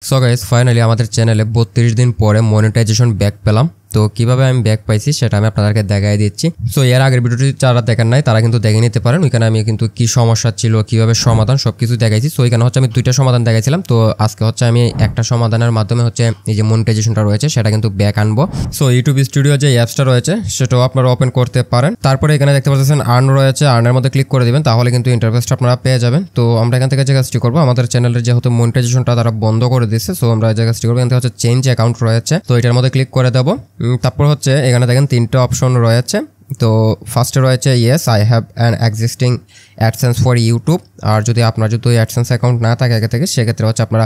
So guys finally আমাদের চ্যানেলে 32 দিন পরে মনিটাইজেশন ব্যাক পেলাম। তো কিভাবে আমি ব্যাক পাইছি সেটা আমি আপনাদেরকে দেখাই দিচ্ছি। সো এর আগের ভিডিওটি যারা দেখেন নাই তারা কিন্তু দেখে নিতে পারেন। ওইখানে আমি কিন্তু কি সমস্যা ছিল, কিভাবে সমাধান সবকিছু দেখাইছি। সো এখানে হচ্ছে আমি দুইটা সমাধান দেখাইছিলাম। তো আজকে হচ্ছে আমি একটা সমাধানের মাধ্যমে হচ্ছে এই যে মনিটাইজেশনটা রয়েছে সেটা কিন্তু ব্যাক আনবো। সো ইউটিউব স্টুডিও যে অ্যাপসটা রয়েছে সেটাও আপনারা ওপেন করতে পারেন। তারপরে এখানে দেখতে পাচ্ছেন আর্ন রয়েছে, আর্নের মধ্যে ক্লিক করে দিবেন, তাহলে কিন্তু ইন্টারফেসটা আপনারা পেয়ে যাবেন। তো আমরা এখান থেকে যে কাজটি করবো, আমাদের চ্যানেলের যেহেতু মনিটাইজেশনটা তারা বন্ধ করে দিচ্ছে, সো আমরা যে কাজটি করবো এখান থেকে হচ্ছে চেঞ্জ অ্যাকাউন্ট রয়েছে, তো এটার মধ্যে ক্লিক করে দেবো। তারপর হচ্ছে এখানে দেখেন তিনটা অপশন রয়েছে। তো ফার্স্টে রয়েছে yes I have an existing AdSense for YouTube. আর যদি আপনার যদি ওই অ্যাডসেন্স অ্যাকাউন্ট না থাকে আগে থেকে, সেক্ষেত্রে হচ্ছে আপনারা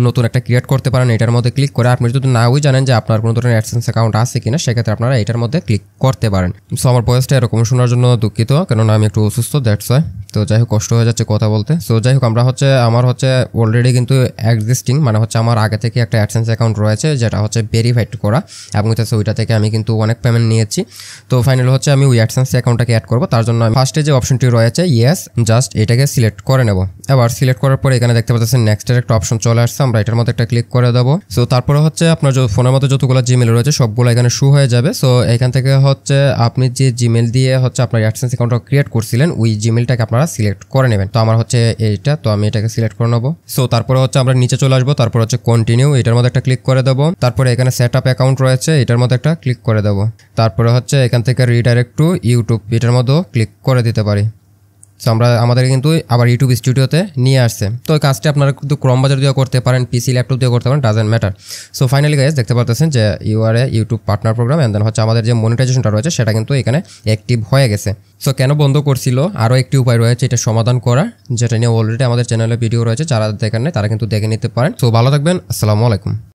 নতুন একটা ক্রিয়েট করতে পারেন এটার মধ্যে ক্লিক করে। আপনি যদি নাও জানেন যে আপনার কোনো ধরনের অ্যাডসেন্স অ্যাকাউন্ট আছে কিনা, সেক্ষেত্রে আপনারা এটার মধ্যে ক্লিক করতে পারেন। সো আমার ভয়েসটা এরকম শোনার জন্য দুঃখিত, কেননা আমি একটু অসুস্থ, দ্যাটস ওয়াই। তো যাই হোক, কষ্ট হয়ে যাচ্ছে কথা বলতে। সো যাই হোক, আমরা হচ্ছে আমার হচ্ছে অলরেডি কিন্তু এক্সিস্টিং, মানে হচ্ছে আমার আগে থেকে একটা অ্যাডসেন্স অ্যাকাউন্ট রয়েছে যেটা হচ্ছে ভেরিফাইড করা, এবং হচ্ছে ওইটা থেকে আমি কিন্তু অনেক পেমেন্ট নিয়েছি। তো ফাইনালি হচ্ছে আমি ওই অ্যাডসেন্স অ্যাকাউন্টটাকে অ্যাড করবো। তার জন্য ফার্স্টে যে অপশনটি রয়েছে ইয়েস, জাস্ট এটাকে সিলেক্ট করে নেব। এবার সিলেক্ট করার পরে এখানে দেখতে পাচ্ছেন নেক্সটের একটা অপশন চলে আসছে, আমরা এটার মধ্যে একটা ক্লিক করে দেবো। সো তারপরে হচ্ছে আপনার ফোনের মধ্যে যতগুলো জিমেল রয়েছে সবগুলো এখানে শো হয়ে যাবে। সো এখান থেকে হচ্ছে আপনি যে জিমেল দিয়ে হচ্ছে আপনার অ্যাডসেন্স অ্যাকাউন্টটা ক্রিয়েট করছিলেন ওই জিমেলটাকে আপনারা সিলেক্ট করে নেবেন। তো আমার হচ্ছে এইটা, তো আমি এটাকে সিলেক্ট করে নেবো। সো তারপরে হচ্ছে আমরা নিচে চলে আসবো, তারপর হচ্ছে কন্টিনিউ, এটার মধ্যে একটা ক্লিক করে দেবো। তারপরে এখানে সেট আপ অ্যাকাউন্ট রয়েছে, এটার মধ্যে একটা ক্লিক করে দেবো। তারপরে হচ্ছে এখান থেকে রিডাইরেক্ট টু ইউটিউব, এটার মধ্যেও ক্লিক করে দিতে পারি। সো আমরা আমাদের কিন্তু আবার ইউটিউব স্টুডিওতে নিয়ে আসছে। তো এই কাজটি আপনারা কিন্তু ক্রোম ব্রাউজার দিয়েও করতে পারেন, পিসি ল্যাপটপ দিয়েও করতে পারেন, doesn't matter. So finally guys দেখতে পাচ্ছেন যে you are a YouTube partner program, and then হচ্ছে আমাদের যে মনিটাইজেশনটা রয়েছে সেটা কিন্তু এখানে অ্যাক্টিভ হয়ে গেছে। সো কেন বন্ধ করছিল, আরও একটি উপায় রয়েছে এটা সমাধান করার, যেটা নিয়ে অলরেডি আমাদের চ্যানেলে ভিডিও রয়েছে, যারা দেখেন নাই তারা কিন্তু দেখে নিতে পারেন। সো ভালো থাকবেন, আসসালামু আলাইকুম।